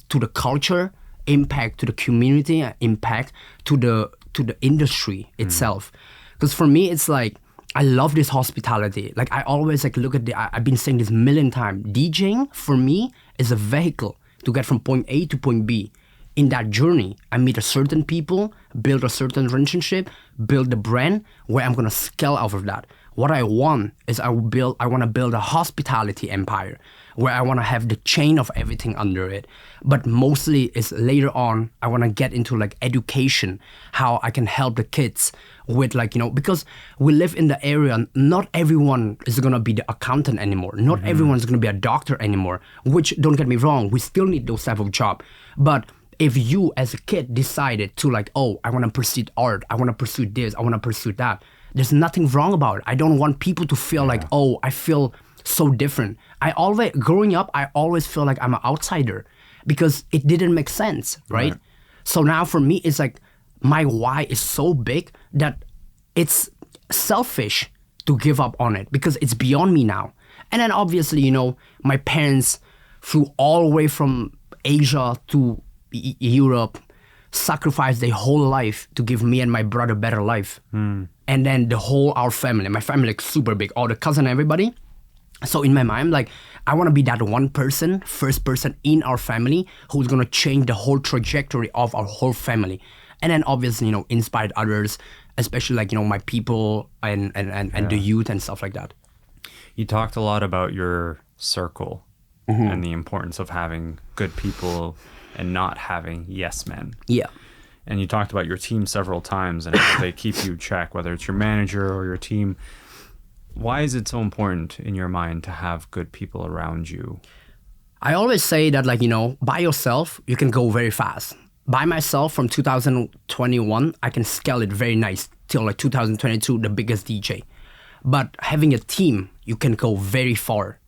to the culture, impact to the community, impact to the industry itself. Because for me, it's like, I love this hospitality. Like, I always like look at I've been saying this a million times. DJing for me is a vehicle to get from point A to point B. In that journey, I meet a certain people, build a certain relationship, build the brand where I'm gonna scale out of that. What I want is I want to build a hospitality empire where I want to have the chain of everything under it. But mostly is later on, I want to get into like education, how I can help the kids with like, you know, because we live in the area, not everyone is going to be the accountant anymore. Not everyone is going to be a doctor anymore, which don't get me wrong, we still need those type of job. But if you as a kid decided to like, oh, I want to pursue art, I want to pursue this, I want to pursue that, there's nothing wrong about it. I don't want people to feel like, oh, I feel so different. Growing up, I always feel like I'm an outsider because it didn't make sense, right? So now for me, it's like my why is so big that it's selfish to give up on it because it's beyond me now. And then obviously, you know, my parents flew all the way from Asia to Europe, sacrificed their whole life to give me and my brother a better life. And then our family, my family like super big, all the cousin, everybody. So in my mind, like, I want to be that one person, first person in our family who's going to change the whole trajectory of our whole family. And then obviously, you know, inspired others, especially like, you know, my people and the youth and stuff like that. You talked a lot about your circle and the importance of having good people and not having yes men. Yeah. And you talked about your team several times and how they keep you in check, whether it's your manager or your team. Why is it so important in your mind to have good people around you? I always say that, like, you know, by yourself, you can go very fast. By myself from 2021, I can scale it very nice till like 2022, the biggest DJ. But having a team, you can go very far.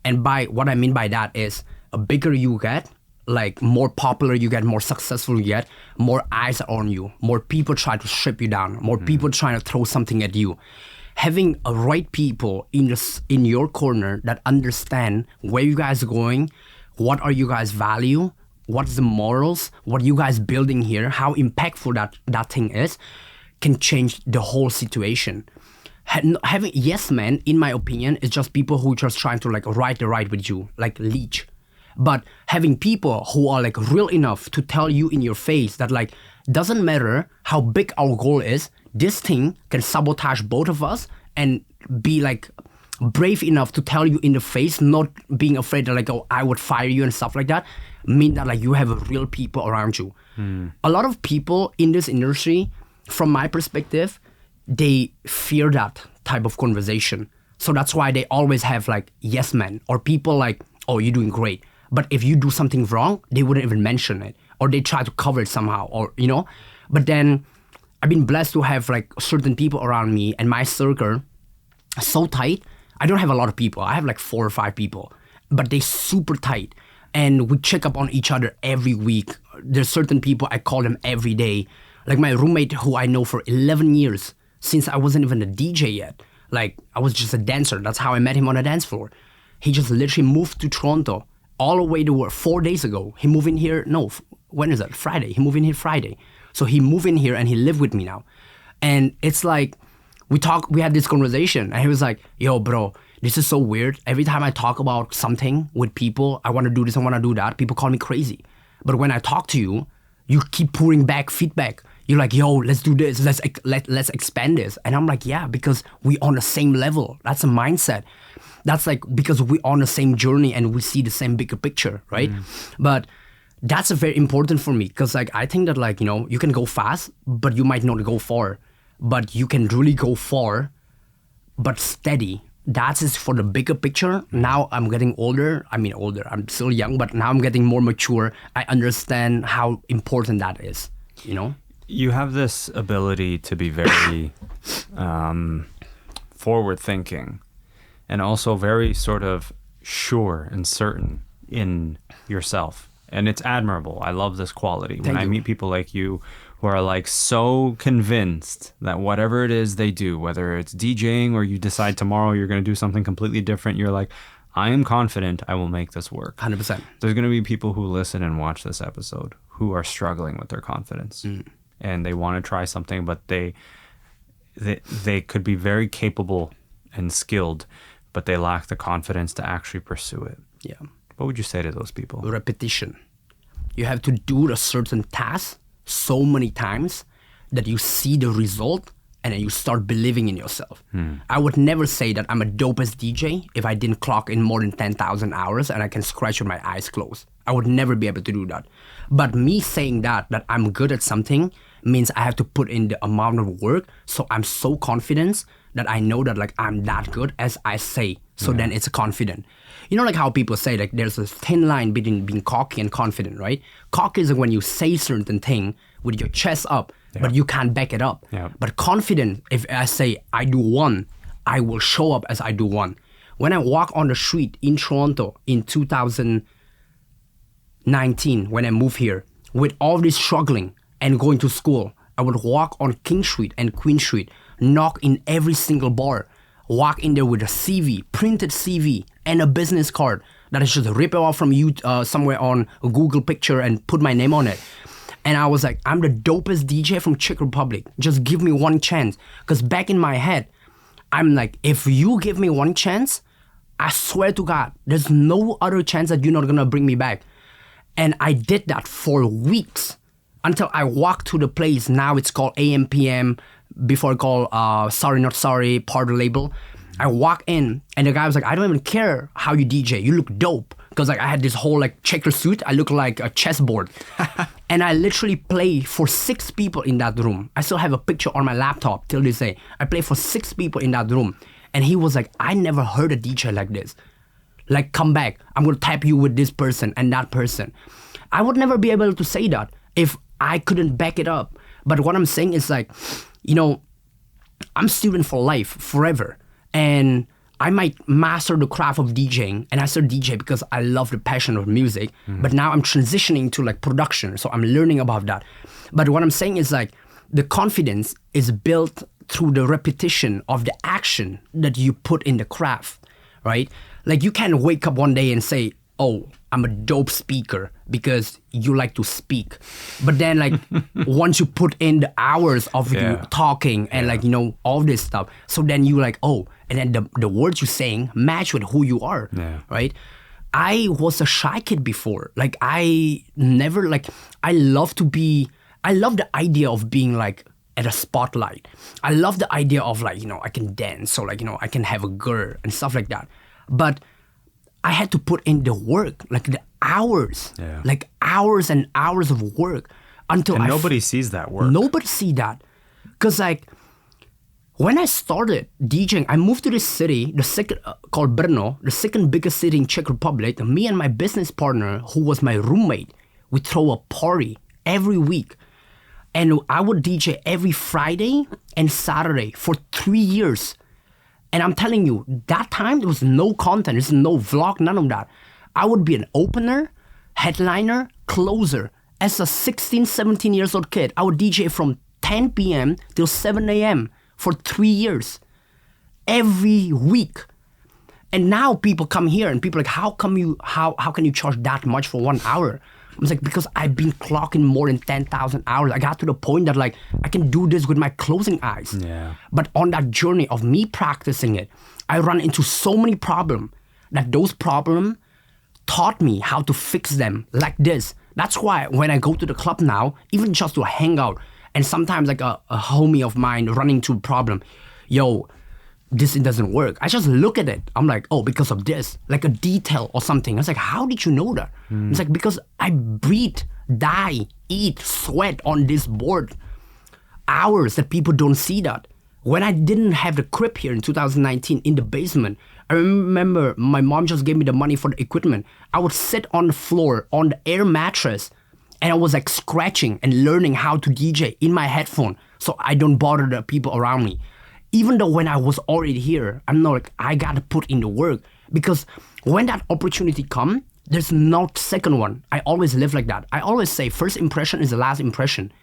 And by what I mean by that is a bigger you get, like more popular you get, more successful you get, more eyes are on you, more people try to strip you down, more people trying to throw something at you. Having a right people in your corner that understand where you guys are going, what are you guys value, what's the morals, what you guys building here, how impactful that thing is, can change the whole situation. Having yes men, in my opinion, is just people who just trying to like ride the ride with you, like leech. But having people who are like real enough to tell you in your face that like, doesn't matter how big our goal is, this thing can sabotage both of us, and be like brave enough to tell you in the face, not being afraid that like, oh, I would fire you and stuff like that, mean that like you have real people around you. A lot of people in this industry, from my perspective, they fear that type of conversation. So that's why they always have like yes men or people like, oh, you're doing great. But if you do something wrong, they wouldn't even mention it, or they try to cover it somehow, or, you know. But then I've been blessed to have like certain people around me, and my circle so tight. I don't have a lot of people. I have like 4 or 5 people, but they super tight. And we check up on each other every week. There's certain people, I call them every day. Like my roommate who I know for 11 years, since I wasn't even a DJ yet. Like I was just a dancer. That's how I met him on a dance floor. He just literally moved to Toronto all the way to 4 days ago. He moved in here, when is that? Friday. He moved in here Friday. So he moved in here and he lived with me now. And it's like, we had this conversation, and he was like, yo, bro, this is so weird. Every time I talk about something with people, I want to do this, I want to do that, people call me crazy. But when I talk to you, you keep pouring back feedback. You're like, yo, let's do this, let's expand this. And I'm like, yeah, because we on the same level. That's a mindset. That's like, because we on the same journey and we see the same bigger picture, right? But that's very important for me, because like I think that like, you know, you can go fast, but you might not go far. But you can really go far, but steady. That is for the bigger picture. Now I'm getting older. I'm still young, but now I'm getting more mature. I understand how important that is, you know? You have this ability to be very forward thinking, and also very sort of sure and certain in yourself. And it's admirable. I love this quality. When I meet people like you who are like so convinced that whatever it is they do, whether it's DJing or you decide tomorrow you're going to do something completely different, you're like, I am confident I will make this work. 100%. There's going to be people who listen and watch this episode who are struggling with their confidence. And they want to try something, but they could be very capable and skilled, but they lack the confidence to actually pursue it. Yeah. What would you say to those people? Repetition. You have to do a certain task so many times that you see the result and then you start believing in yourself. I would never say that I'm a dopest DJ if I didn't clock in more than 10,000 hours and I can scratch with my eyes closed. I would never be able to do that. But me saying that I'm good at something means I have to put in the amount of work. So I'm so confident that I know that like I'm that good as I say. So then it's confident. You know, like how people say like there's a thin line between being cocky and confident, right? Cocky is when you say certain thing with your chest up, but you can't back it up. But confident, if I say I do one, I will show up as I do one. When I walk on the street in Toronto in 2019, when I moved here, with all this struggling and going to school, I would walk on King Street and Queen Street, knock in every single bar, walk in there with a CV, printed CV, and a business card that I just rip it off from you somewhere on a Google picture and put my name on it. And I was like, I'm the dopest DJ from Czech Republic. Just give me one chance. Because back in my head, I'm like, if you give me one chance, I swear to God, there's no other chance that you're not gonna bring me back. And I did that for weeks until I walked to the place. Now it's called AMPM, before called Sorry Not Sorry, part of the label. I walk in and the guy was like, I don't even care how you DJ. You look dope. Because like I had this whole like checker suit. I look like a chessboard. And I literally play for 6 people in that room. I still have a picture on my laptop till this day. I play for 6 people in that room. And he was like, I never heard a DJ like this. Like, come back. I'm going to tap you with this person and that person. I would never be able to say that if I couldn't back it up. But what I'm saying is like, you know, I'm student for life, forever. And I might master the craft of DJing, and I started DJ because I love the passion of music. But now I'm transitioning to like production, so I'm learning about that. But what I'm saying is like, the confidence is built through the repetition of the action that you put in the craft, right? Like you can't wake up one day and say, oh, I'm a dope speaker because you like to speak. But then like once you put in the hours of you talking and like, you know, all this stuff, so then you like, oh, and then the words you're saying match with who you are, right? I was a shy kid before. Like I never like, I love the idea of being like at a spotlight. I love the idea of like, you know, I can dance, so like, you know, I can have a girl and stuff like that. But I had to put in the work, like the hours, like hours and hours of work until nobody sees that work. Nobody see that. Because like when I started DJing, I moved to this city, the second called Brno, the second biggest city in Czech Republic. And me and my business partner, who was my roommate, we throw a party every week. And I would DJ every Friday and Saturday for 3 years. And I'm telling you, that time there was no content, there's no vlog, none of that. I would be an opener, headliner, closer. As a 16, 17 years old kid, I would DJ from 10 p.m. till 7 a.m. for 3 years. Every week. And now people come here and people are like, how can you charge that much for 1 hour? I was like, because I've been clocking more than 10,000 hours. I got to the point that like, I can do this with my closing eyes. Yeah. But on that journey of me practicing it, I run into so many problems that those problems taught me how to fix them like this. That's why when I go to the club now, even just to hang out, and sometimes like a homie of mine running into a problem, yo, this doesn't work. I just look at it. I'm like, oh, because of this, like a detail or something. I was like, how did you know that? It's like, because I breathe, die, eat, sweat on this board. Hours that people don't see that. When I didn't have the crib here in 2019 in the basement, I remember my mom just gave me the money for the equipment. I would sit on the floor on the air mattress and I was like scratching and learning how to DJ in my headphone so I don't bother the people around me. Even though when I was already here, I'm not like, I gotta put in the work. Because when that opportunity comes, there's no second one. I always live like that. I always say first impression is the last impression.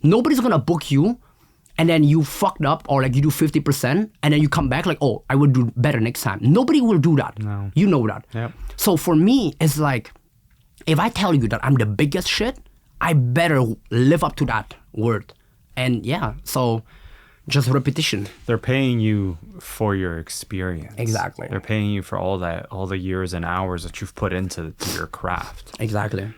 Nobody's gonna book you and then you fucked up or like you do 50% and then you come back like, oh, I will do better next time. Nobody will do that. No. You know that. Yep. So for me, it's like, if I tell you that I'm the biggest shit, I better live up to that word. And yeah, so just repetition. They're paying you for your experience. Exactly. They're paying you for all the years and hours that you've put into your craft. Exactly.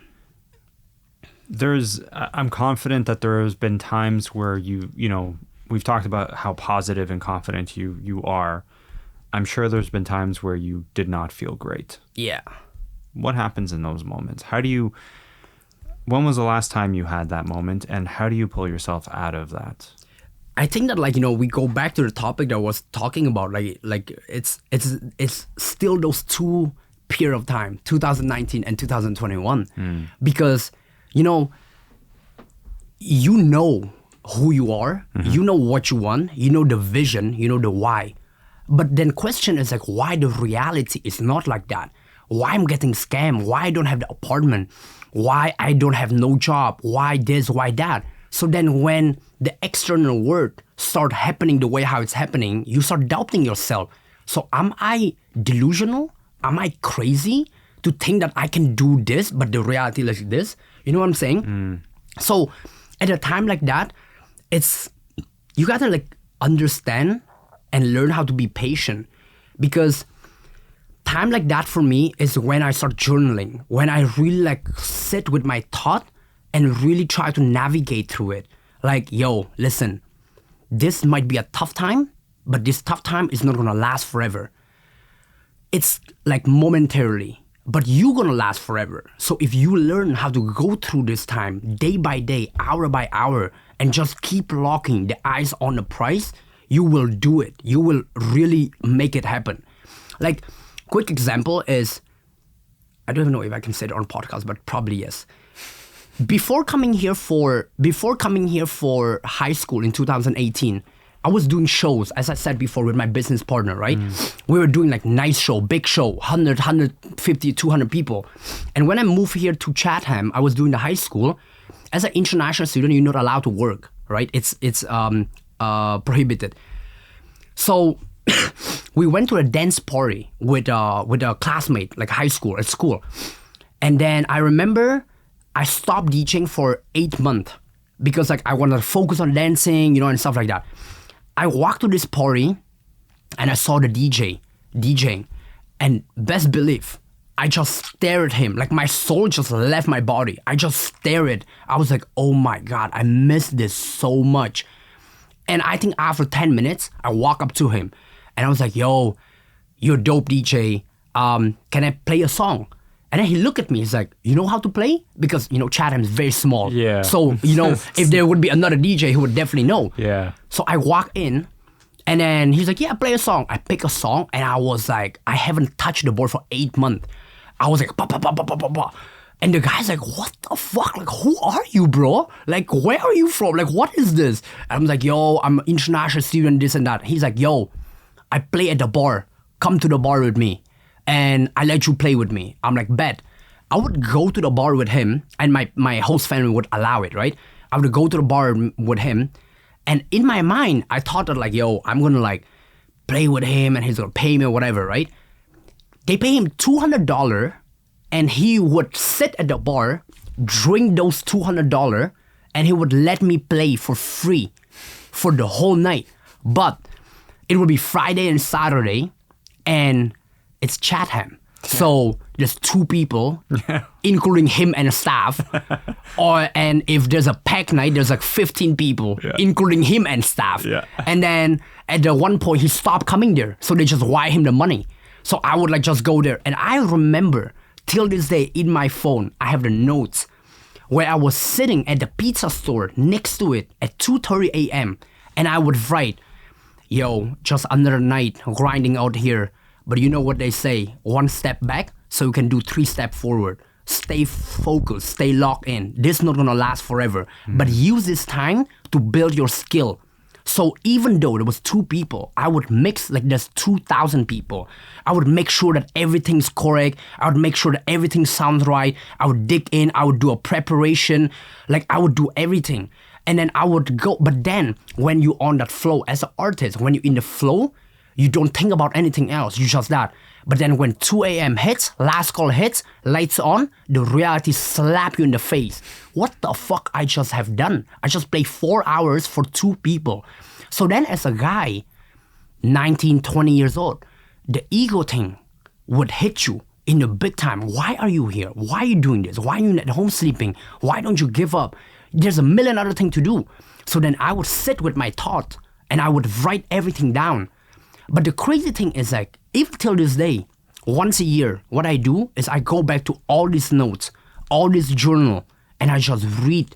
I'm confident that there has been times where you know, we've talked about how positive and confident you are. I'm sure there's been times where you did not feel great. Yeah. What happens in those moments? When was the last time you had that moment and how do you pull yourself out of that? I think that like, you know, we go back to the topic that I was talking about, like it's still those two period of time, 2019 and 2021, because, you know who you are, you know what you want, you know the vision, you know the why. But then question is like, why the reality is not like that? Why I'm getting scammed? Why I don't have the apartment? Why I don't have no job? Why this? Why that? So then when the external world start happening the way how it's happening, you start doubting yourself. So am I delusional? Am I crazy to think that I can do this, but the reality is like this? You know what I'm saying? So at a time like that, you gotta like understand and learn how to be patient, because time like that for me is when I start journaling, when I really like sit with my thought and really try to navigate through it. Like, yo, listen, this might be a tough time, but this tough time is not gonna last forever. It's like momentarily, but you're gonna last forever. So if you learn how to go through this time day by day, hour by hour, and just keep locking the eyes on the prize, you will do it. You will really make it happen. Like, quick example is, I don't even know if I can say it on podcast, but probably yes. Before coming here for high school in 2018, I was doing shows, as I said before, with my business partner, right? We were doing like nice show, big show, 100, 150, 200 people. And when I moved here to Chatham, I was doing the high school. As an international student, you're not allowed to work, right? It's prohibited. So we went to a dance party with a classmate, like high school, at school. And then I remember I stopped DJing for 8 months because like I wanted to focus on dancing, you know, and stuff like that. I walked to this party and I saw the DJ DJing, and best believe, I just stared at him. Like my soul just left my body. I just stared. I was like, oh my God, I miss this so much. And I think after 10 minutes, I walk up to him and I was like, yo, you're a dope DJ. Can I play a song? And then he looked at me. He's like, you know how to play? Because, you know, Chatham is very small. Yeah. So, you know, if there would be another DJ, he would definitely know. Yeah. So I walk in and then he's like, yeah, play a song. I pick a song and I was like, I haven't touched the board for 8 months. I was like, bah, bah, bah, bah, bah, bah, bah. And the guy's like, what the fuck? Like, who are you, bro? Like, where are you from? Like, what is this? And I'm like, yo, I'm an international student, this and that. He's like, yo, I play at the bar. Come to the bar with me. And I let you play with me. I'm like, bet. I would go to the bar with him, and my host family would allow it, right? I would go to the bar with him. And in my mind, I thought that like, yo, I'm going to like play with him and he's going to pay me or whatever, right? They pay him $200 and he would sit at the bar, drink those $200, and he would let me play for free for the whole night. But it would be Friday and Saturday, and it's Chatham. So there's 2 people, including him and the staff. And if there's a pack night, there's like 15 people, including him and staff. Yeah. And then at the one point, he stopped coming there. So they just wire him the money. So I would like just go there. And I remember till this day in my phone, I have the notes where I was sitting at the pizza store next to it at 2:30 a.m. And I would write, yo, just another night grinding out here. But you know what they say, 1 step back so you can do 3 steps forward. Stay focused, stay locked in. This is not gonna last forever. But use this time to build your skill. So even though there was 2 people, I would mix like there's 2,000 people. I would make sure that everything's correct. I would make sure that everything sounds right. I would dig in. I would do a preparation. Like I would do everything. And then I would go. But then when you're on that flow as an artist, when you're in the flow, you don't think about anything else. You just that. But then when 2 a.m. hits, last call hits, lights on, the reality slap you in the face. What the fuck I just have done? I just played 4 hours for 2 people. So then as a guy, 19, 20 years old, the ego thing would hit you in the big time. Why are you here? Why are you doing this? Why are you at home sleeping? Why don't you give up? There's a million other things to do. So then I would sit with my thought and I would write everything down. But the crazy thing is like, if till this day, once a year, what I do is I go back to all these notes, all this journal, and I just read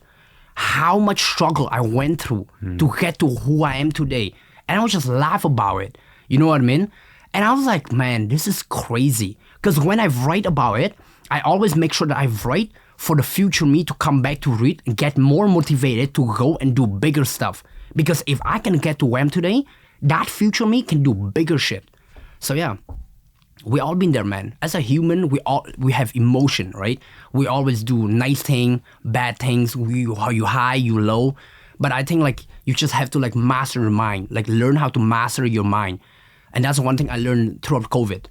how much struggle I went through to get to who I am today. And I would just laugh about it. You know what I mean? And I was like, man, this is crazy. Because when I write about it, I always make sure that I write for the future me to come back to read and get more motivated to go and do bigger stuff. Because if I can get to where I am today, that future me can do bigger shit. So yeah, we all been there, man. As a human, we have emotion, right? We always do nice thing, bad things. You high, you low. But I think like you just have to like master your mind, like learn how to master your mind. And that's one thing I learned throughout COVID.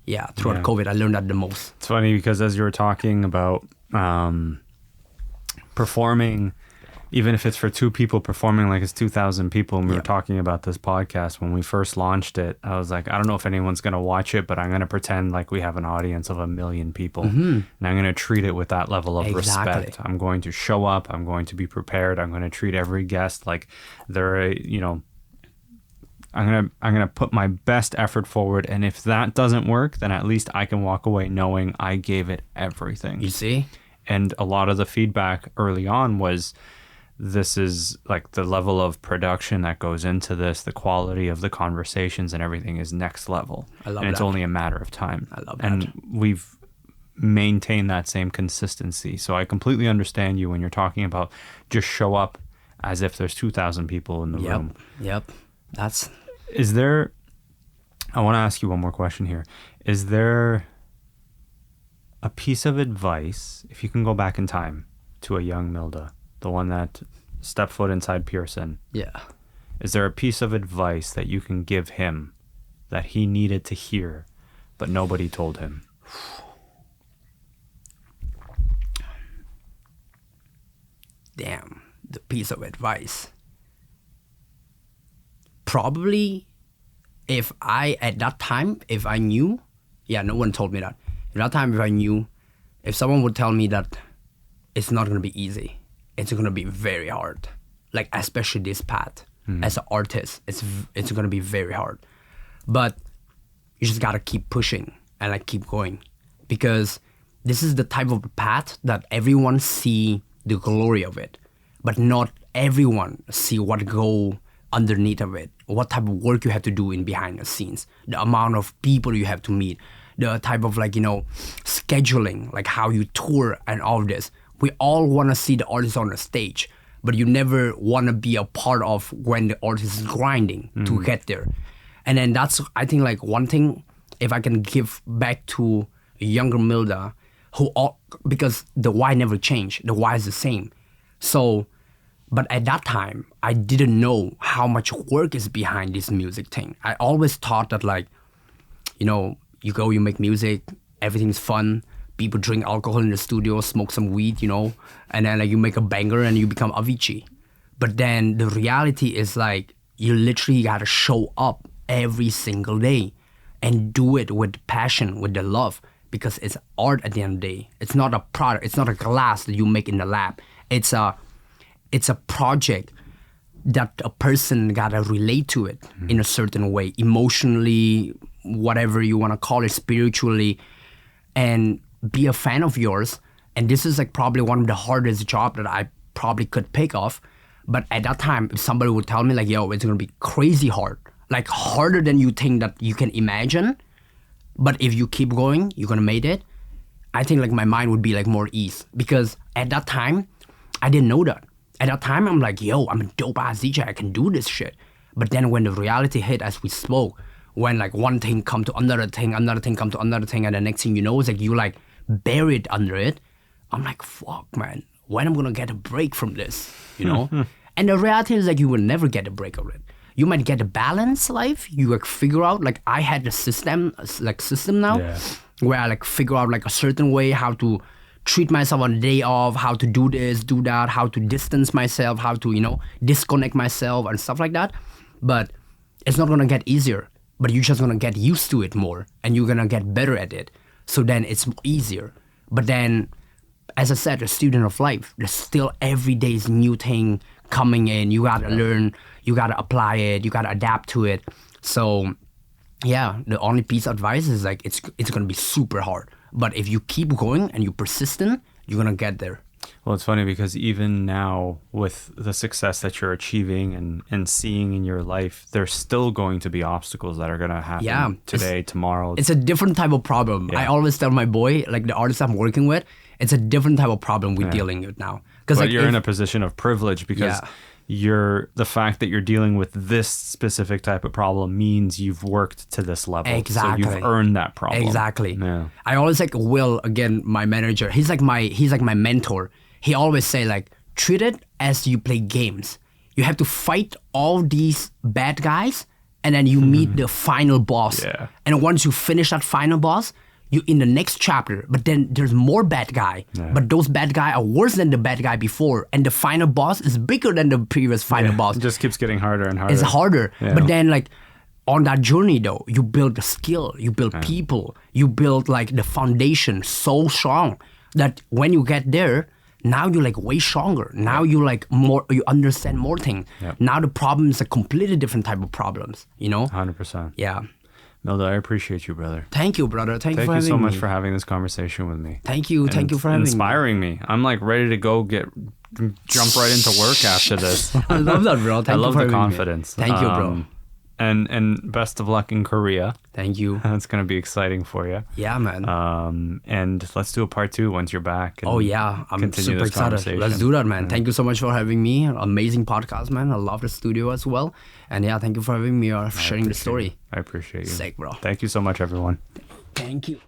Yeah, throughout COVID, I learned that the most. It's funny because as you were talking about performing, even if it's for 2 people, performing like it's 2,000 people, and we were talking about this podcast when we first launched it, I was like, I don't know if anyone's going to watch it, but I'm going to pretend like we have an audience of 1 million people. And I'm going to treat it with that level of respect. I'm going to show up. I'm going to be prepared. I'm going to treat every guest like they're, you know, I'm gonna put my best effort forward. And if that doesn't work, then at least I can walk away knowing I gave it everything. You see? And a lot of the feedback early on was, this is like the level of production that goes into this, the quality of the conversations and everything is next level. I love and that. it's only a matter of time. I love that. And we've maintained that same consistency. So I completely understand you when you're talking about just show up as if there's 2,000 people in the room. Yep. Is there, I want to ask you one more question here. Is there a piece of advice, if you can go back in time to a young Milda, the one that stepped foot inside Pearson. Yeah. Is there a piece of advice that you can give him that he needed to hear, but nobody told him? Damn, the piece of advice. Probably if I knew, no one told me that. At that time, if I knew, if someone would tell me that it's not going to be easy, it's going to be very hard. Like, especially this path. As an artist, it's going to be very hard. But you just got to keep pushing and like keep going. Because this is the type of path that everyone see the glory of it. But not everyone see what go underneath of it, what type of work you have to do in behind the scenes, the amount of people you have to meet, the type of scheduling, like how you tour and all of this. We all want to see the artist on the stage, but you never want to be a part of when the artist is grinding to get there. And then that's, I think, like one thing, if I can give back to a younger Milda, because the why never changed, the why is the same. So, but at that time, I didn't know how much work is behind this music thing. I always thought that you go, you make music, everything's fun, people drink alcohol in the studio, smoke some weed, and then you make a banger and you become Avicii. But then the reality is you literally gotta show up every single day and do it with passion, with the love, because it's art at the end of the day. It's not a product, it's not a glass that you make in the lab. It's a project that a person gotta relate to it in a certain way, emotionally, whatever you wanna call it, spiritually, and be a fan of yours. And this is probably one of the hardest jobs that I probably could pick off. But at that time, if somebody would tell me yo, it's gonna be crazy hard, harder than you think that you can imagine, but if you keep going, you're gonna make it. I think my mind would be more ease, because at that time, I didn't know that. At that time, I'm yo, I'm a dope ass DJ, I can do this shit. But then when the reality hit, as we spoke, when one thing come to another thing come to another thing, and the next thing you know is you buried under it, I'm fuck, man, when am I gonna get a break from this, And the reality is you will never get a break of it. You might get a balanced life, you figure out, I had a system now, where I figure out a certain way how to treat myself on a day off, how to do this, do that, how to distance myself, how to, disconnect myself and stuff like that. But it's not gonna get easier, but you're just gonna get used to it more and you're gonna get better at it. So then it's easier. But then, as I said, a student of life, there's still every day's new thing coming in. You gotta learn, you gotta apply it, you gotta adapt to it. So yeah, the only piece of advice is it's gonna be super hard. But if you keep going and you're persistent, you're gonna get there. Well, it's funny because even now, with the success that you're achieving and seeing in your life, there's still going to be obstacles that are going to happen today, tomorrow. It's a different type of problem. I always tell my boy, the artist I'm working with, it's a different type of problem we're dealing with now. But you're in a position of privilege because the fact that you're dealing with this specific type of problem means you've worked to this level. Exactly. So you've earned that problem. Exactly. Yeah. I always Will, again, my manager, he's my mentor. He always say treat it as you play games. You have to fight all these bad guys and then you meet the final boss. Yeah. And once you finish that final boss, you in the next chapter, but then there's more bad guy. Yeah. But those bad guy are worse than the bad guy before. And the final boss is bigger than the previous final boss. It just keeps getting harder and harder. It's harder. Yeah. But then on that journey though, you build the skill, you build people, you build the foundation so strong that when you get there, now you're way stronger. Now you more, you understand more things. Yep. Now the problem is a completely different type of problems, 100%. Yeah. Milda, I appreciate you, brother. Thank you, brother. Thank you for having me. Thank you so much for having this conversation with me. Thank you. Thank you for having inspiring me. I'm ready to go jump right into work after this. I love that, bro. I love the confidence. Thank you, bro. And best of luck in Korea. Thank you. It's going to be exciting for you. Yeah, man. And let's do a part 2 once you're back. Oh, yeah. I'm super excited. Let's do that, man. Thank you so much for having me. Amazing podcast, man. I love the studio as well. And yeah, thank you for having me or sharing the story. I appreciate you. Sick, bro. Thank you so much, everyone. Thank you.